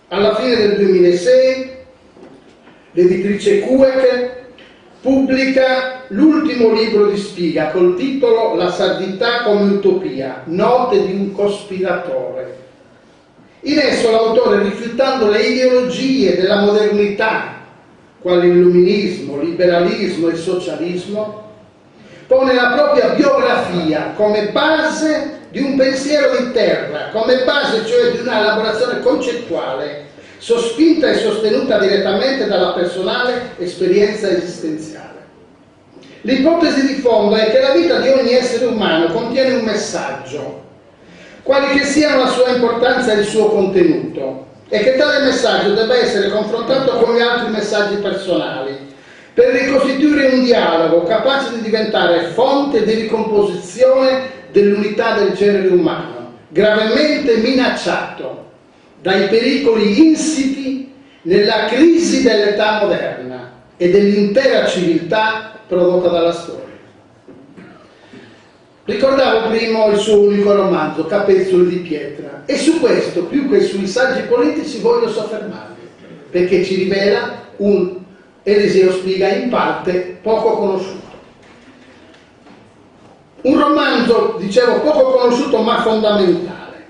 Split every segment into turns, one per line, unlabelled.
Alla fine del 2006 l'editrice Cuec pubblica l'ultimo libro di Spiga col titolo La sardità come utopia, note di un cospiratore. In esso l'autore, rifiutando le ideologie della modernità, quali l'illuminismo, il liberalismo e il socialismo, pone la propria biografia come base di un pensiero di terra, come base cioè di una elaborazione concettuale, sospinta e sostenuta direttamente dalla personale esperienza esistenziale. L'ipotesi di fondo è che la vita di ogni essere umano contiene un messaggio, quali che siano la sua importanza e il suo contenuto, e che tale messaggio debba essere confrontato con gli altri messaggi personali, per ricostituire un dialogo capace di diventare fonte di ricomposizione dell'unità del genere umano, gravemente minacciato dai pericoli insiti nella crisi dell'età moderna e dell'intera civiltà prodotta dalla storia. Ricordavo prima il suo unico romanzo, Capezzoli di pietra, e su questo, più che sui saggi politici, voglio soffermarmi, perché ci rivela un Eliseo Spiga in parte poco conosciuto. Un romanzo, dicevo, poco conosciuto ma fondamentale,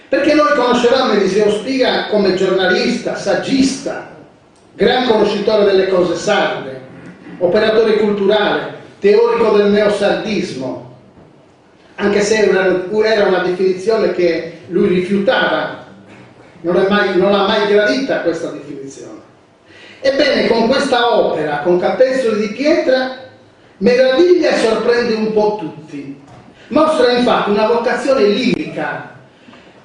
perché noi conoscevamo Eliseo Spiga come giornalista, saggista, gran conoscitore delle cose sarde, operatore culturale, teorico del neosardismo, anche se era una definizione che lui rifiutava, non l'ha mai gradita questa definizione. Ebbene, con questa opera, con Capezzoli di pietra, meraviglia e sorprende un po' tutti. Mostra infatti una vocazione lirica,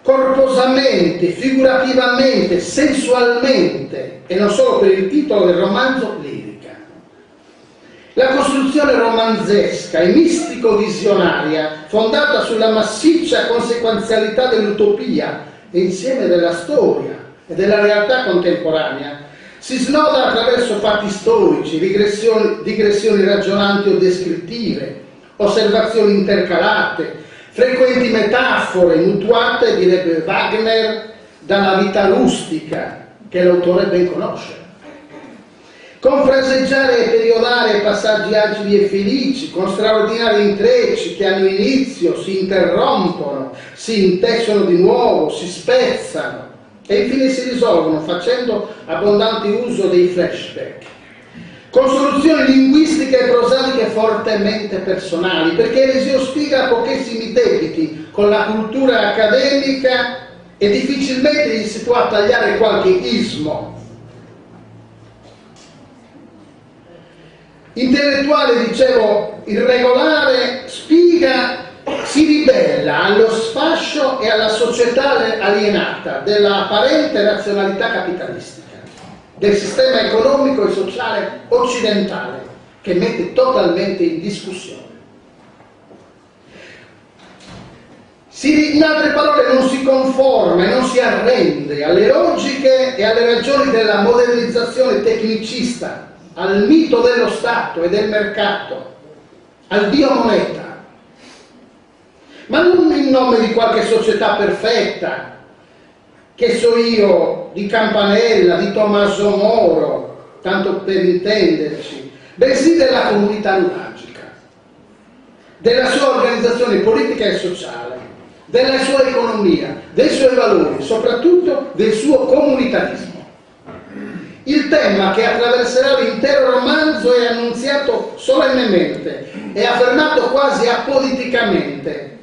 corposamente, figurativamente, sensualmente, e non solo per il titolo del romanzo, lirica. La costruzione romanzesca e mistico-visionaria, fondata sulla massiccia conseguenzialità dell'utopia e insieme della storia e della realtà contemporanea, si snoda attraverso fatti storici, digressioni ragionanti o descrittive, osservazioni intercalate, frequenti metafore mutuate, direbbe Wagner, dalla vita rustica, che l'autore ben conosce. Con fraseggiare periodare passaggi agili e felici, con straordinari intrecci che hanno inizio, si interrompono, si intessono di nuovo, si spezzano e infine si risolvono facendo abbondante uso dei flashback. Con soluzioni linguistiche e prosatiche fortemente personali, perché Eliseo Spiga ha pochissimi debiti con la cultura accademica e difficilmente gli si può tagliare qualche ismo. Intellettuale, dicevo, irregolare, Spiga si ribella allo sfascio e alla società alienata della apparente razionalità capitalistica, del sistema economico e sociale occidentale, che mette totalmente in discussione. In altre parole, non si conforma e non si arrende alle logiche e alle ragioni della modernizzazione tecnicista, al mito dello Stato e del mercato, al dio moneta, ma non in nome di qualche società perfetta, che so io, di Campanella, di Tommaso Moro, tanto per intenderci, bensì della comunità neuralgica, della sua organizzazione politica e sociale, della sua economia, dei suoi valori, soprattutto del suo comunitarismo. Il tema che attraverserà l'intero romanzo è annunziato solennemente e affermato quasi apoliticamente,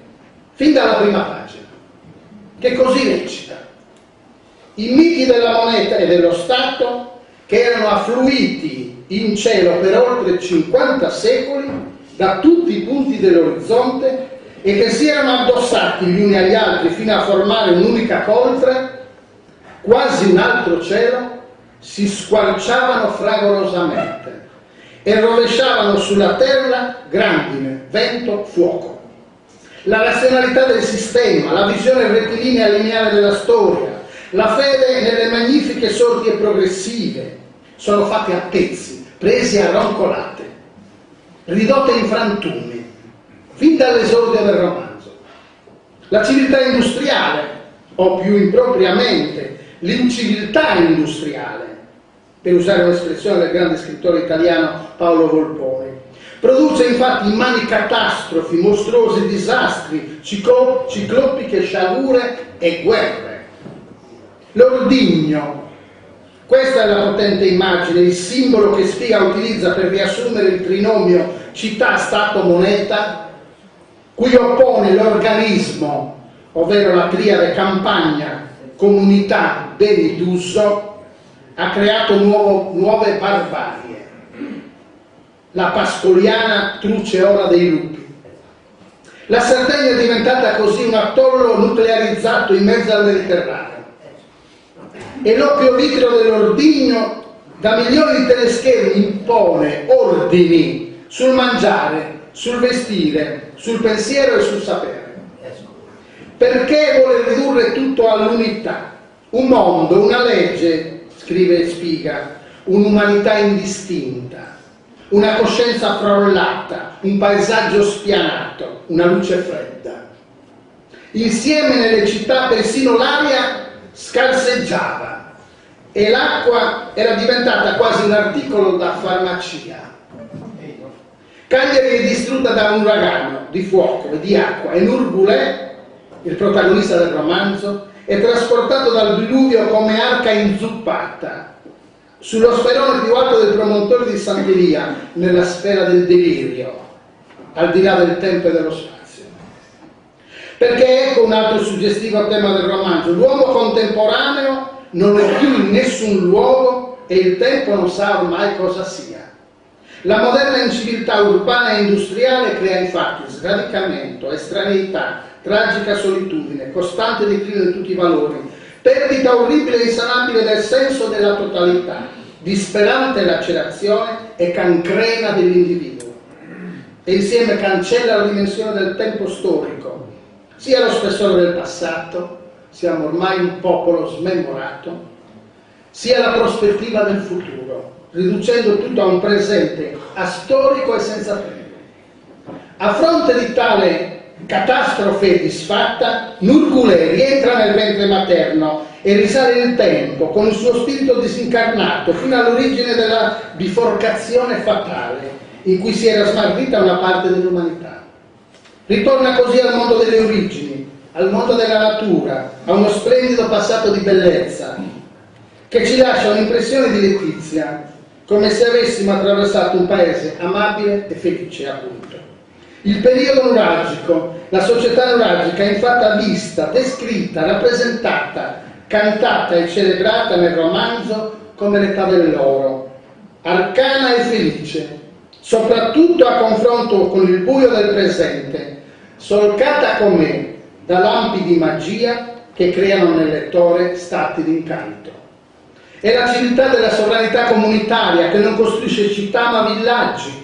fin dalla prima pagina, che così recita: i miti della moneta e dello Stato, che erano affluiti in cielo per oltre 50 secoli da tutti i punti dell'orizzonte e che si erano addossati gli uni agli altri fino a formare un'unica coltre, quasi un altro cielo, si squarciavano fragorosamente e rovesciavano sulla terra grandine, vento, fuoco. La razionalità del sistema, la visione rettilinea lineare della storia, la fede nelle magnifiche sorti e progressive sono fatte a pezzi, prese a roncolate, ridotte in frantumi, fin dall'esordio del romanzo. La civiltà industriale, o più impropriamente l'inciviltà industriale, per usare un'espressione del grande scrittore italiano Paolo Volponi. Produce infatti immani catastrofi, mostruosi disastri, ciclopiche sciagure e guerre. L'ordigno, questa è la potente immagine, il simbolo che Spiga utilizza per riassumere il trinomio città-stato-moneta, cui oppone l'organismo, ovvero la triade campagna, comunità, beni d'uso, ha creato nuove barbarie. La pascoliana truce ora dei lupi. La Sardegna è diventata così un atollo nuclearizzato in mezzo al Mediterraneo. E l'oppio vitreo dell'ordigno da milioni di teleschermi impone ordini sul mangiare, sul vestire, sul pensiero e sul sapere. Perché vuole ridurre tutto all'unità? Un mondo, una legge, scrive Spiga, un'umanità indistinta, una coscienza frollata, un paesaggio spianato, una luce fredda. Insieme nelle città persino l'aria scarseggiava e l'acqua era diventata quasi un articolo da farmacia. Cagliari è distrutta da un uragano di fuoco e di acqua e Nurgulè, il protagonista del romanzo, è trasportato dal diluvio come arca inzuppata sullo sperone più alto del promontorio di Sant'Elia, nella sfera del delirio, al di là del tempo e dello spazio. Perché ecco un altro suggestivo tema del romanzo: l'uomo contemporaneo non è più in nessun luogo e il tempo non sa ormai cosa sia. La moderna inciviltà urbana e industriale crea infatti sradicamento, estraneità, tragica solitudine, costante declino di tutti i valori, perdita orribile e insanabile del senso della totalità, disperante lacerazione e cancrena dell'individuo. E insieme cancella la dimensione del tempo storico, sia lo spessore del passato, siamo ormai un popolo smemorato, sia la prospettiva del futuro, riducendo tutto a un presente astorico e senza freno. A fronte di tale catastrofe disfatta, Nurgulè rientra nel ventre materno e risale il tempo con il suo spirito disincarnato fino all'origine della biforcazione fatale in cui si era smarrita una parte dell'umanità. Ritorna così al mondo delle origini, al mondo della natura, a uno splendido passato di bellezza che ci lascia un'impressione di letizia, come se avessimo attraversato un paese amabile e felice, appunto. Il periodo nuragico, la società nuragica è infatti vista, descritta, rappresentata, cantata e celebrata nel romanzo come l'età dell'oro, arcana e felice, soprattutto a confronto con il buio del presente, solcata com'è da lampi di magia che creano nel lettore stati di incanto. È la civiltà della sovranità comunitaria che non costruisce città ma villaggi,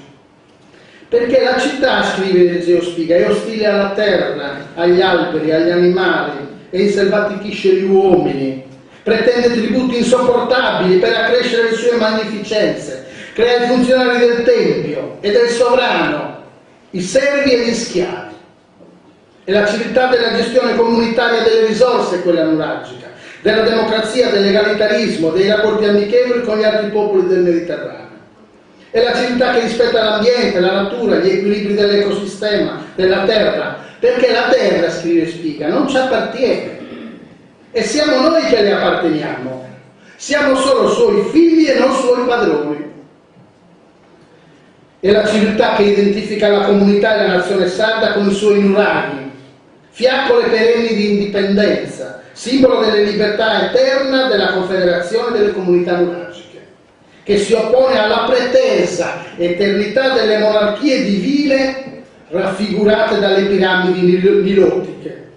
perché la città, scrive Eliseo Spiga, è ostile alla terra, agli alberi, agli animali e inselvatichisce gli uomini, pretende tributi insopportabili per accrescere le sue magnificenze, crea i funzionari del tempio e del sovrano, i servi e gli schiavi. È la civiltà della gestione comunitaria delle risorse quella nuragica, della democrazia, dell'egalitarismo, dei rapporti amichevoli con gli altri popoli del Mediterraneo. È la civiltà che rispetta l'ambiente, la natura, gli equilibri dell'ecosistema, della terra, perché la terra, scrive Spiga, non ci appartiene e siamo noi che le apparteniamo, siamo solo suoi figli e non suoi padroni. È la civiltà che identifica la comunità e la nazione sarda con i suoi nuraghi, fiaccole perenni di indipendenza, simbolo delle libertà eterna della confederazione delle comunità nuragiche, che si oppone alla pretesa eternità delle monarchie divine raffigurate dalle piramidi nilotiche.